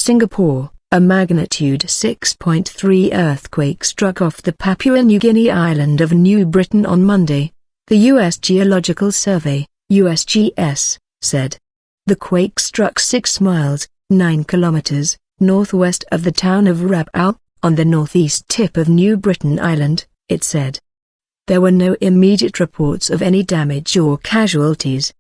Singapore, a magnitude 6.3 earthquake struck off the Papua New Guinea island of New Britain on Monday, the U.S. Geological Survey, USGS, said. The quake struck 6 miles, 9 kilometers, northwest of the town of Rabaul, on the northeast tip of New Britain Island, it said. There were no immediate reports of any damage or casualties.